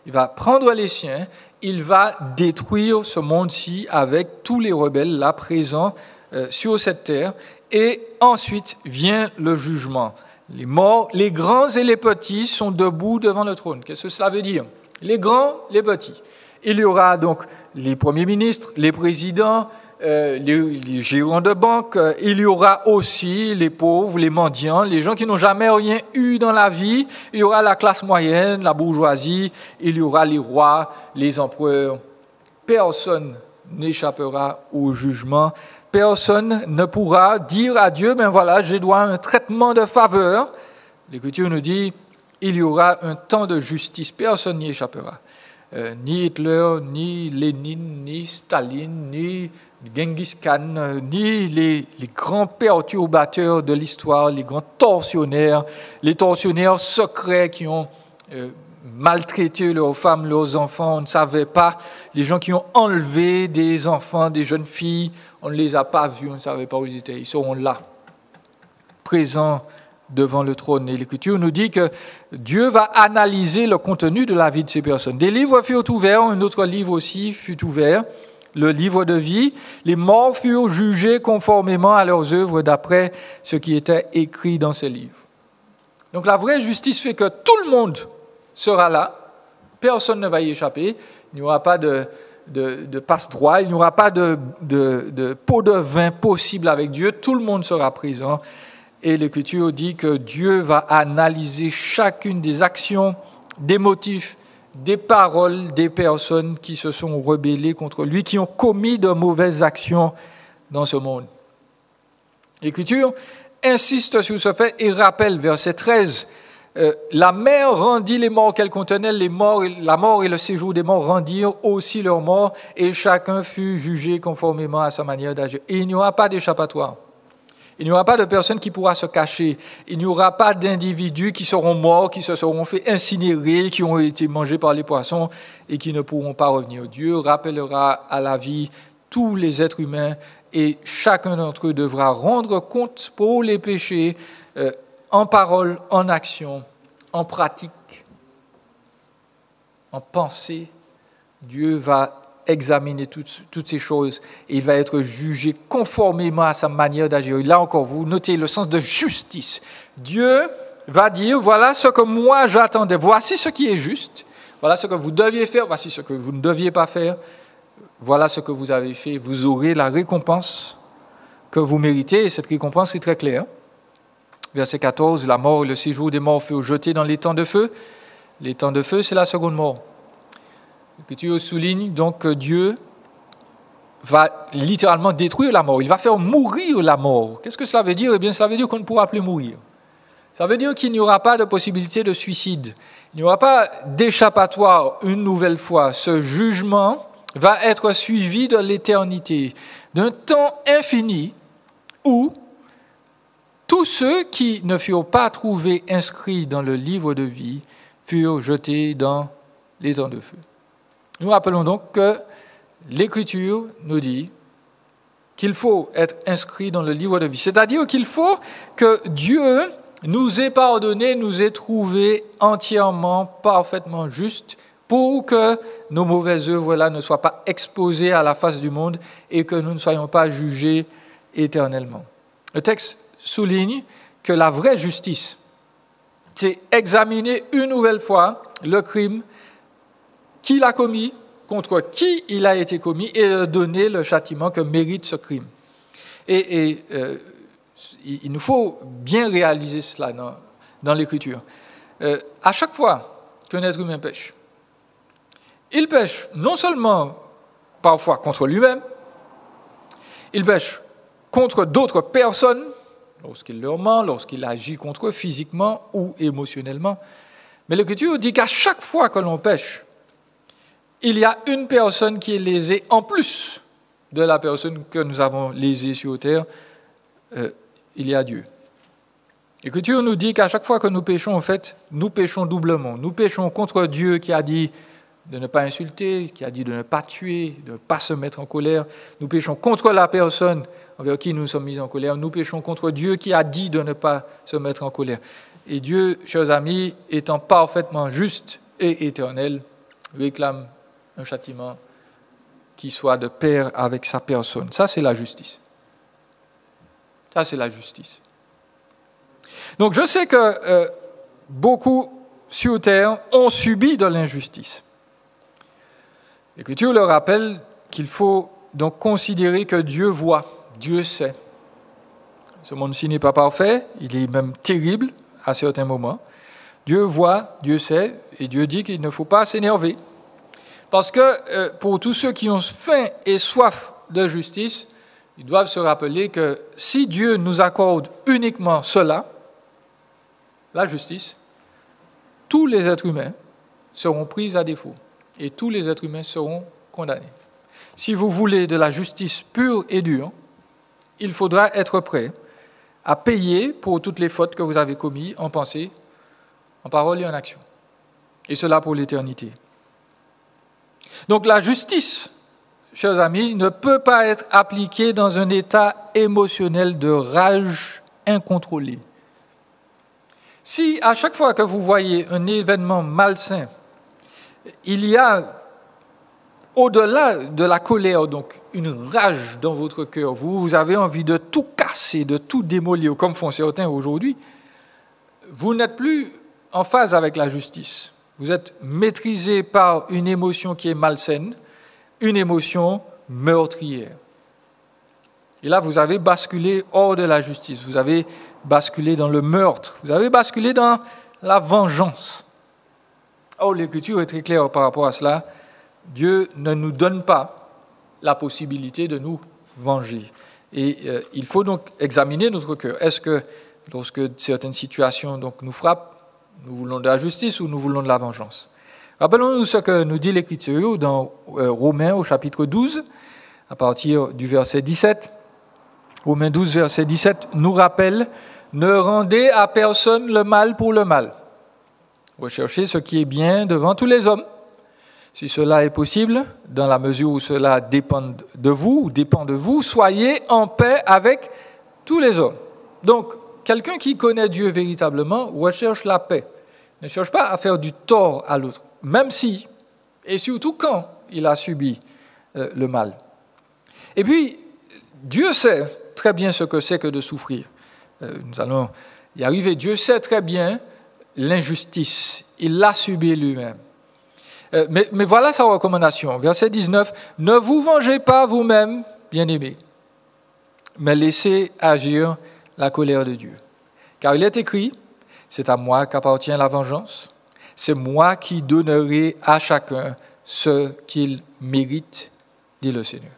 il va prendre les siens, il va détruire ce monde-ci avec tous les rebelles là présents sur cette terre. Et ensuite vient le jugement. Les morts, les grands et les petits sont debout devant le trône. Qu'est-ce que cela veut dire? Les grands, les petits. Il y aura donc les premiers ministres, les présidents, les gérants de banque. Il y aura aussi les pauvres, les mendiants, les gens qui n'ont jamais rien eu dans la vie. Il y aura la classe moyenne, la bourgeoisie. Il y aura les rois, les empereurs. Personne n'échappera au jugement. Personne ne pourra dire à Dieu, ben voilà, j'ai droit à un traitement de faveur. L'Écriture nous dit, il y aura un temps de justice. Personne n'y échappera. Ni Hitler, ni Lénine, ni Staline, ni Genghis Khan, ni les grands perturbateurs de l'histoire, les grands tortionnaires, les tortionnaires secrets qui ont maltraité leurs femmes, leurs enfants, on ne savait pas, les gens qui ont enlevé des enfants, des jeunes filles, on ne les a pas vus, on ne savait pas où ils étaient, ils seront là, présents devant le trône. Et l'Écriture nous dit que Dieu va analyser le contenu de la vie de ces personnes. Des livres furent ouverts, un autre livre aussi fut ouvert, le livre de vie. Les morts furent jugés conformément à leurs œuvres d'après ce qui était écrit dans ces livres. Donc la vraie justice fait que tout le monde sera là, personne ne va y échapper, il n'y aura pas de passe-droit, il n'y aura pas de pot de vin possible avec Dieu, tout le monde sera présent. Et l'Écriture dit que Dieu va analyser chacune des actions, des motifs, des paroles des personnes qui se sont rebellées contre lui, qui ont commis de mauvaises actions dans ce monde. L'Écriture insiste sur ce fait et rappelle, verset 13, la mer rendit les morts qu'elle contenait, la mort et le séjour des morts rendirent aussi leurs morts, et chacun fut jugé conformément à sa manière d'agir. Et il n'y aura pas d'échappatoire. Il n'y aura pas de personne qui pourra se cacher. Il n'y aura pas d'individus qui seront morts, qui se seront fait incinérer, qui ont été mangés par les poissons et qui ne pourront pas revenir. Dieu rappellera à la vie tous les êtres humains et chacun d'entre eux devra rendre compte pour les péchés en parole, en action, en pratique, en pensée. Dieu va examiner toutes ces choses et il va être jugé conformément à sa manière d'agir. Là encore, vous notez le sens de justice. Dieu va dire, voilà ce que moi j'attendais, voici ce qui est juste, voilà ce que vous deviez faire, voici ce que vous ne deviez pas faire, voilà ce que vous avez fait, vous aurez la récompense que vous méritez, et cette récompense est très claire. Verset 14, la mort et le séjour des morts furent jetés dans les temps de feu. Les temps de feu, c'est la seconde mort. L'Écriture souligne donc que Dieu va littéralement détruire la mort. Il va faire mourir la mort. Qu'est-ce que cela veut dire ? Eh bien, cela veut dire qu'on ne pourra plus mourir. Ça veut dire qu'il n'y aura pas de possibilité de suicide. Il n'y aura pas d'échappatoire une nouvelle fois. Ce jugement va être suivi de l'éternité, d'un temps infini où tous ceux qui ne furent pas trouvés inscrits dans le livre de vie furent jetés dans les temps de feu. Nous rappelons donc que l'Écriture nous dit qu'il faut être inscrit dans le livre de vie. C'est-à-dire qu'il faut que Dieu nous ait pardonné, nous ait trouvé entièrement, parfaitement justes pour que nos mauvaises œuvres-là ne soient pas exposées à la face du monde et que nous ne soyons pas jugés éternellement. Le texte souligne que la vraie justice, c'est examiner une nouvelle fois le crime qui l'a commis, contre qui il a été commis et donner le châtiment que mérite ce crime. Il nous faut bien réaliser cela dans l'Écriture. À chaque fois qu'un être humain pêche, il pêche non seulement parfois contre lui-même, il pêche contre d'autres personnes, lorsqu'il leur ment, lorsqu'il agit contre eux physiquement ou émotionnellement. Mais l'Écriture dit qu'à chaque fois que l'on pêche, il y a une personne qui est lésée en plus de la personne que nous avons lésée sur terre, il y a Dieu. L'Écriture nous dit qu'à chaque fois que nous péchons, en fait, nous péchons doublement. Nous péchons contre Dieu qui a dit de ne pas insulter, qui a dit de ne pas tuer, de ne pas se mettre en colère. Nous péchons contre la personne envers qui nous sommes mis en colère. Nous péchons contre Dieu qui a dit de ne pas se mettre en colère. Et Dieu, chers amis, étant parfaitement juste et éternel, réclame un châtiment qui soit de pair avec sa personne. Ça, c'est la justice. Ça, c'est la justice. Donc, je sais que beaucoup sur terre ont subi de l'injustice. L'Écriture leur rappelle qu'il faut donc considérer que Dieu voit, Dieu sait. Ce monde-ci n'est pas parfait, il est même terrible à certains moments. Dieu voit, Dieu sait, et Dieu dit qu'il ne faut pas s'énerver. Parce que pour tous ceux qui ont faim et soif de justice, ils doivent se rappeler que si Dieu nous accorde uniquement cela, la justice, tous les êtres humains seront pris à défaut et tous les êtres humains seront condamnés. Si vous voulez de la justice pure et dure, il faudra être prêt à payer pour toutes les fautes que vous avez commises en pensée, en parole et en action. Et cela pour l'éternité. Donc la justice, chers amis, ne peut pas être appliquée dans un état émotionnel de rage incontrôlée. Si à chaque fois que vous voyez un événement malsain, il y a au-delà de la colère, donc une rage dans votre cœur, vous avez envie de tout casser, de tout démolir, comme font certains aujourd'hui, vous n'êtes plus en phase avec la justice. Vous êtes maîtrisé par une émotion qui est malsaine, une émotion meurtrière. Et là, vous avez basculé hors de la justice, vous avez basculé dans le meurtre, vous avez basculé dans la vengeance. Or, l'Écriture est très claire par rapport à cela. Dieu ne nous donne pas la possibilité de nous venger. Et il faut donc examiner notre cœur. Est-ce que, lorsque certaines situations donc, nous frappent, nous voulons de la justice ou nous voulons de la vengeance? Rappelons-nous ce que nous dit l'Écriture dans Romains au chapitre 12, à partir du verset 17. Romains 12, verset 17, nous rappelle « Ne rendez à personne le mal pour le mal. Recherchez ce qui est bien devant tous les hommes. Si cela est possible, dans la mesure où cela dépend de vous, soyez en paix avec tous les hommes. » Donc, quelqu'un qui connaît Dieu véritablement recherche la paix. Ne cherche pas à faire du tort à l'autre, même si, et surtout quand il a subi le mal. Et puis, Dieu sait très bien ce que c'est que de souffrir. Nous allons y arriver. Dieu sait très bien l'injustice. Il l'a subi lui-même. Mais voilà sa recommandation. Verset 19. « Ne vous vengez pas vous-même, bien-aimés, mais laissez agir la colère de Dieu. Car il est écrit, c'est à moi qu'appartient la vengeance. C'est moi qui donnerai à chacun ce qu'il mérite, dit le Seigneur. »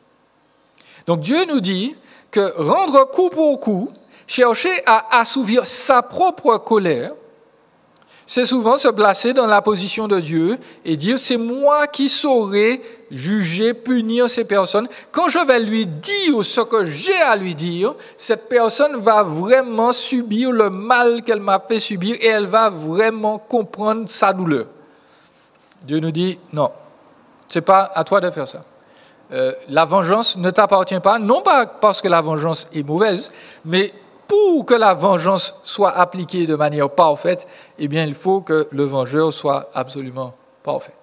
Donc Dieu nous dit que rendre coup pour coup, chercher à assouvir sa propre colère, c'est souvent se placer dans la position de Dieu et dire « c'est moi qui saurai juger, punir ces personnes. Quand je vais lui dire ce que j'ai à lui dire, cette personne va vraiment subir le mal qu'elle m'a fait subir et elle va vraiment comprendre sa douleur. » Dieu nous dit « non, ce n'est pas à toi de faire ça. La vengeance ne t'appartient pas, non pas parce que la vengeance est mauvaise, mais pour que la vengeance soit appliquée de manière parfaite, eh bien, il faut que le vengeur soit absolument parfait.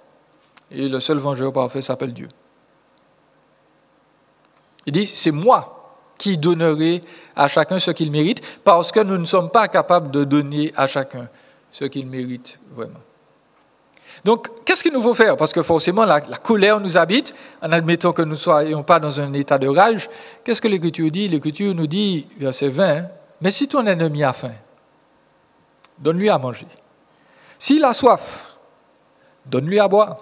Et le seul vengeur parfait s'appelle Dieu. Il dit, c'est moi qui donnerai à chacun ce qu'il mérite, parce que nous ne sommes pas capables de donner à chacun ce qu'il mérite vraiment. Donc, qu'est-ce qu'il nous faut faire? Parce que forcément, la colère nous habite, en admettant que nous ne soyons pas dans un état de rage. Qu'est-ce que l'Écriture dit? L'Écriture nous dit, verset 20, « Mais si ton ennemi a faim, donne-lui à manger. S'il a soif, donne-lui à boire.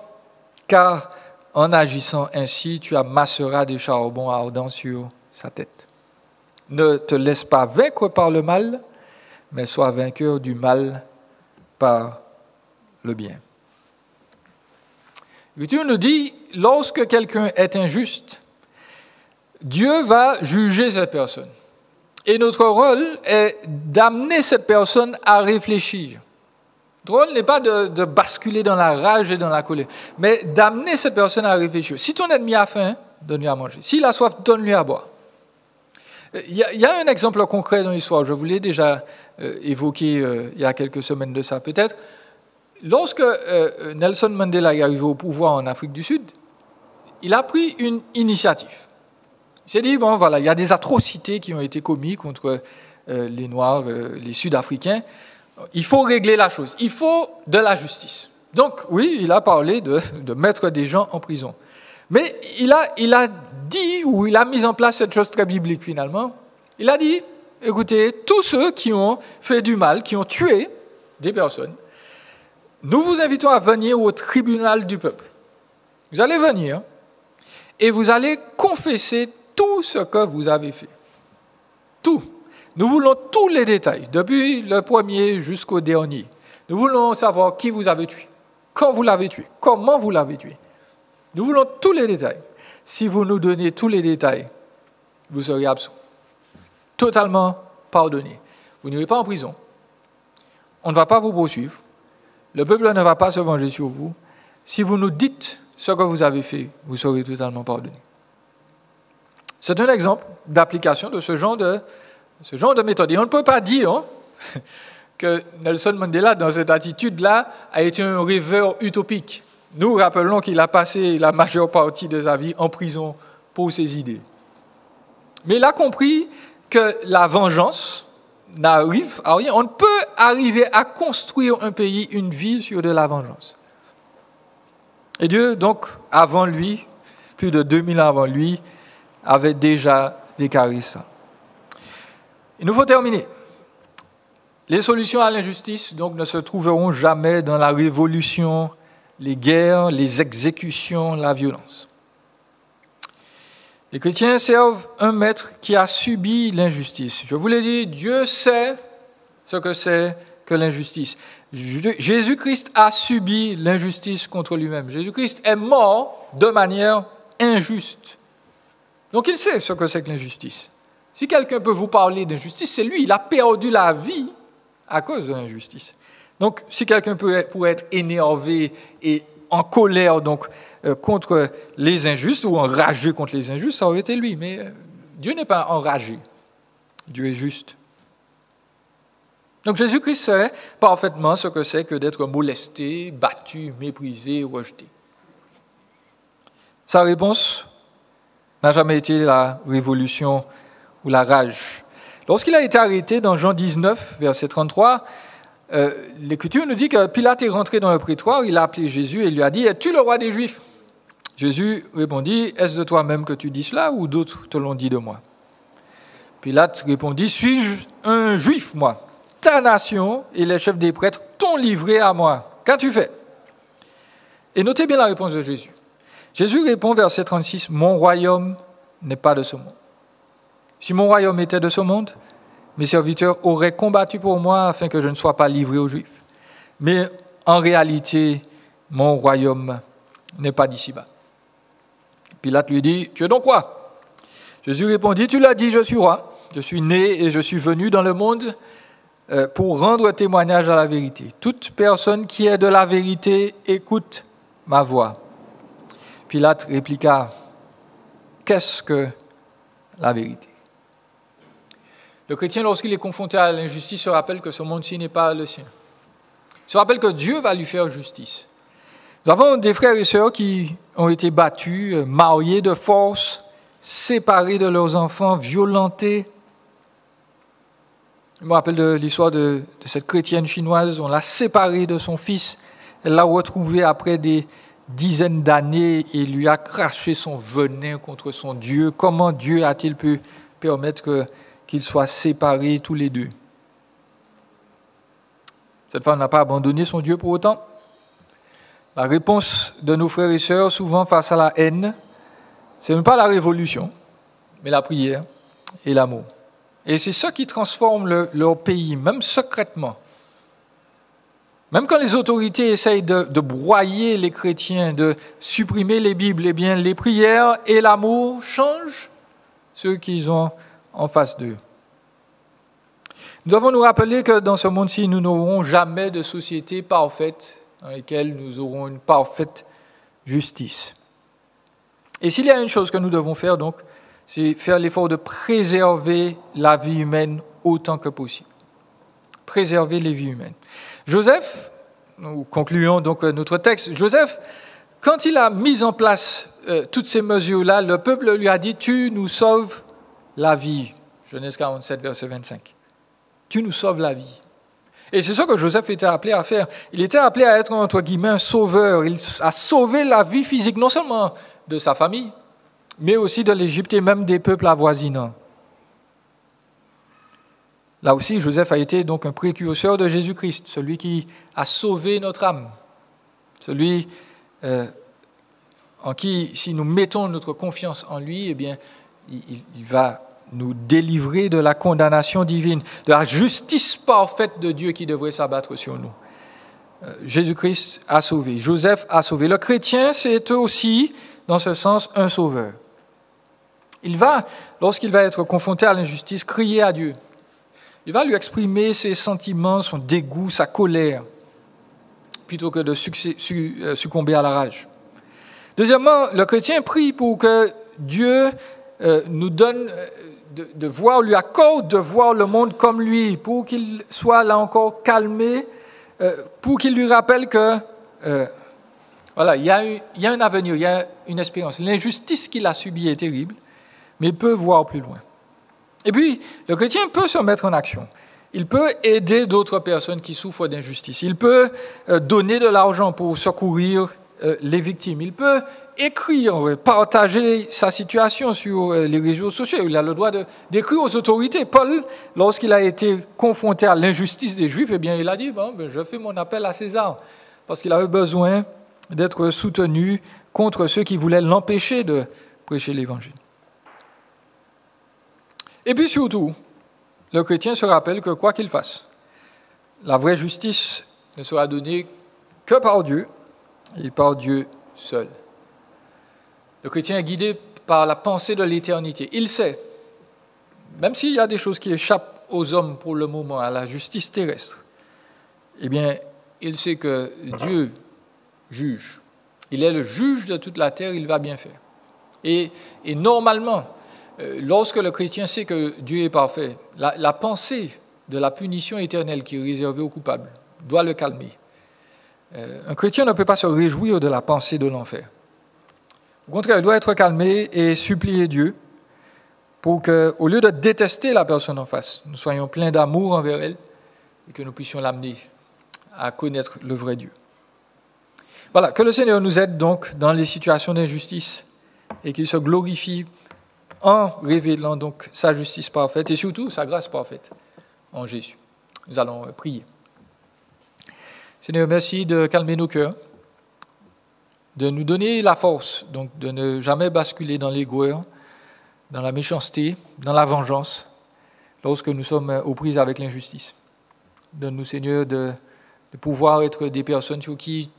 Car en agissant ainsi, tu amasseras des charbons ardents sur sa tête. Ne te laisse pas vaincre par le mal, mais sois vainqueur du mal par le bien. » L'Écriture nous dit, lorsque quelqu'un est injuste, Dieu va juger cette personne. Et notre rôle est d'amener cette personne à réfléchir. Notre rôle n'est pas de basculer dans la rage et dans la colère, mais d'amener cette personne à réfléchir. Si ton ennemi a faim, donne-lui à manger. S'il a soif, donne-lui à boire. Il y a un exemple concret dans l'histoire, je vous l'ai déjà évoqué il y a quelques semaines de ça peut-être. Lorsque Nelson Mandela est arrivé au pouvoir en Afrique du Sud, il a pris une initiative. Il s'est dit, bon voilà, il y a des atrocités qui ont été commises contre les Noirs, les Sud-Africains. Il faut régler la chose. Il faut de la justice. Donc oui, il a parlé de mettre des gens en prison. Mais il a dit, ou il a mis en place cette chose très biblique finalement. Il a dit, écoutez, tous ceux qui ont fait du mal, qui ont tué des personnes, nous vous invitons à venir au tribunal du peuple. Vous allez venir et vous allez confesser tout ce que vous avez fait. Tout. Nous voulons tous les détails, depuis le premier jusqu'au dernier. Nous voulons savoir qui vous avez tué, quand vous l'avez tué, comment vous l'avez tué. Nous voulons tous les détails. Si vous nous donnez tous les détails, vous serez absous. Totalement pardonné. Vous n'irez pas en prison. On ne va pas vous poursuivre. Le peuple ne va pas se venger sur vous. Si vous nous dites ce que vous avez fait, vous serez totalement pardonné. C'est un exemple d'application de ce genre de méthode. Et on ne peut pas dire que Nelson Mandela, dans cette attitude-là, a été un rêveur utopique. Nous rappelons qu'il a passé la majeure partie de sa vie en prison pour ses idées. Mais il a compris que la vengeance n'arrive à rien. On ne peut arriver à construire un pays, une ville sur de la vengeance. Et Dieu, donc, avant lui, plus de 2000 ans avant lui, avait déjà déclaré ça. Il nous faut terminer. Les solutions à l'injustice, donc, ne se trouveront jamais dans la révolution, les guerres, les exécutions, la violence. Les chrétiens servent un maître qui a subi l'injustice. Je vous l'ai dit, Dieu sait ce que c'est que l'injustice. Jésus-Christ a subi l'injustice contre lui-même. Jésus-Christ est mort de manière injuste. Donc il sait ce que c'est que l'injustice. Si quelqu'un peut vous parler d'injustice, c'est lui. Il a perdu la vie à cause de l'injustice. Donc, si quelqu'un pourrait être énervé et en colère donc, contre les injustes ou enragé contre les injustes, ça aurait été lui. Mais Dieu n'est pas enragé. Dieu est juste. Donc Jésus-Christ sait parfaitement ce que c'est que d'être molesté, battu, méprisé, rejeté. Sa réponse n'a jamais été la révolution ou la rage. Lorsqu'il a été arrêté dans Jean 19, verset 33, l'Écriture nous dit que Pilate est rentré dans le prétoire, il a appelé Jésus et lui a dit « Es-tu le roi des Juifs ?» Jésus répondit « Est-ce de toi-même que tu dis cela ou d'autres te l'ont dit de moi ?» Pilate répondit « Suis-je un Juif, moi ? Ta nation et les chefs des prêtres t'ont livré à moi. Qu'as-tu fait ?» Et notez bien la réponse de Jésus. Jésus répond, verset 36, « Mon royaume n'est pas de ce monde. Si mon royaume était de ce monde, mes serviteurs auraient combattu pour moi afin que je ne sois pas livré aux Juifs. Mais en réalité, mon royaume n'est pas d'ici-bas. » Pilate lui dit, « Tu es donc roi ?» Jésus répondit, « Tu l'as dit, je suis roi. Je suis né et je suis venu dans le monde pour rendre témoignage à la vérité. Toute personne qui est de la vérité écoute ma voix. » Pilate répliqua, « Qu'est-ce que la vérité ?» Le chrétien, lorsqu'il est confronté à l'injustice, se rappelle que ce monde-ci n'est pas le sien. Il se rappelle que Dieu va lui faire justice. Nous avons des frères et sœurs qui ont été battus, mariés de force, séparés de leurs enfants, violentés. Je me rappelle de l'histoire de cette chrétienne chinoise. On l'a séparée de son fils. Elle l'a retrouvé après des dizaines d'années et lui a craché son venin contre son Dieu. Comment Dieu a-t-il pu permettre qu'ils soient séparés tous les deux? Cette femme n'a pas abandonné son Dieu pour autant. La réponse de nos frères et sœurs, souvent face à la haine, ce n'est pas la révolution, mais la prière et l'amour. Et c'est ça qui transforme leur pays, même secrètement. Même quand les autorités essayent de broyer les chrétiens, de supprimer les Bibles, eh bien, les prières et l'amour changent ceux qu'ils ont en face d'eux. Nous devons nous rappeler que dans ce monde-ci, nous n'aurons jamais de société parfaite dans laquelle nous aurons une parfaite justice. Et s'il y a une chose que nous devons faire, donc, c'est faire l'effort de préserver la vie humaine autant que possible. Préserver les vies humaines. Joseph, nous concluons donc notre texte, Joseph, quand il a mis en place toutes ces mesures-là, le peuple lui a dit « Tu nous sauves la vie ». Genèse 47, verset 25. « Tu nous sauves la vie ». Et c'est ça que Joseph était appelé à faire. Il était appelé à être, entre guillemets, un sauveur. Il a sauvé la vie physique, non seulement de sa famille, mais aussi de l'Égypte et même des peuples avoisinants. Là aussi, Joseph a été donc un précurseur de Jésus-Christ, celui qui a sauvé notre âme, celui en qui, si nous mettons notre confiance en lui, eh bien, il va nous délivrer de la condamnation divine, de la justice parfaite de Dieu qui devrait s'abattre sur nous. Jésus-Christ a sauvé, Joseph a sauvé. Le chrétien, c'est aussi, dans ce sens, un sauveur. Il va, lorsqu'il va être confronté à l'injustice, crier à Dieu. Il va lui exprimer ses sentiments, son dégoût, sa colère, plutôt que de succomber à la rage. Deuxièmement, le chrétien prie pour que Dieu nous donne de voir, lui accorde de voir le monde comme lui, pour qu'il soit là encore calmé, pour qu'il lui rappelle que voilà, il y a un avenir, il y a une espérance. L'injustice qu'il a subie est terrible, mais il peut voir plus loin. Et puis, le chrétien peut se mettre en action. Il peut aider d'autres personnes qui souffrent d'injustice. Il peut donner de l'argent pour secourir les victimes. Il peut écrire, partager sa situation sur les réseaux sociaux. Il a le droit d'écrire aux autorités. Paul, lorsqu'il a été confronté à l'injustice des Juifs, eh bien, il a dit, je fais mon appel à César, parce qu'il avait besoin d'être soutenu contre ceux qui voulaient l'empêcher de prêcher l'Évangile. Et puis surtout, le chrétien se rappelle que quoi qu'il fasse, la vraie justice ne sera donnée que par Dieu et par Dieu seul. Le chrétien est guidé par la pensée de l'éternité. Il sait, même s'il y a des choses qui échappent aux hommes pour le moment, à la justice terrestre, eh bien, il sait que Dieu juge. Il est le juge de toute la terre, il va bien faire. Et normalement, lorsque le chrétien sait que Dieu est parfait, la pensée de la punition éternelle qui est réservée aux coupables doit le calmer. Un chrétien ne peut pas se réjouir de la pensée de l'enfer. Au contraire, il doit être calmé et supplier Dieu pour qu'au lieu de détester la personne en face, nous soyons pleins d'amour envers elle et que nous puissions l'amener à connaître le vrai Dieu. Voilà, que le Seigneur nous aide donc dans les situations d'injustice et qu'il se glorifie en révélant donc sa justice parfaite et surtout sa grâce parfaite en Jésus. Nous allons prier. Seigneur, merci de calmer nos cœurs, de nous donner la force donc de ne jamais basculer dans l'aigreur, dans la méchanceté, dans la vengeance, lorsque nous sommes aux prises avec l'injustice. Donne-nous, Seigneur, de pouvoir être des personnes sur qui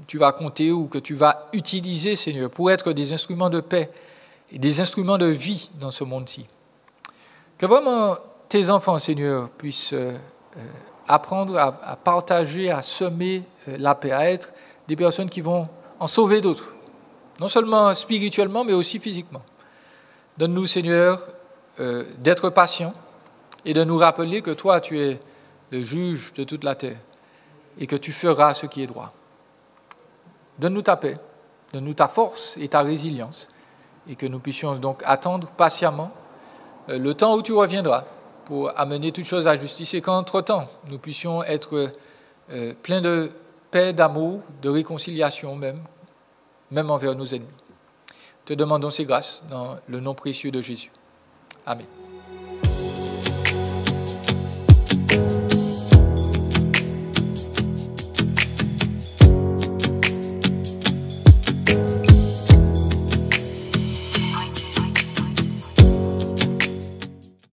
tu vas compter ou que tu vas utiliser, Seigneur, pour être des instruments de paix et des instruments de vie dans ce monde-ci. Que vraiment tes enfants, Seigneur, puissent apprendre à partager, à semer la paix, à être des personnes qui vont en sauver d'autres, non seulement spirituellement, mais aussi physiquement. Donne-nous, Seigneur, d'être patients et de nous rappeler que toi, tu es le juge de toute la terre et que tu feras ce qui est droit. Donne-nous ta paix, donne-nous ta force et ta résilience et que nous puissions donc attendre patiemment le temps où tu reviendras pour amener toutes choses à justice et qu'entre-temps, nous puissions être pleins de paix, d'amour, de réconciliation même envers nos ennemis. Te demandons ces grâces dans le nom précieux de Jésus. Amen.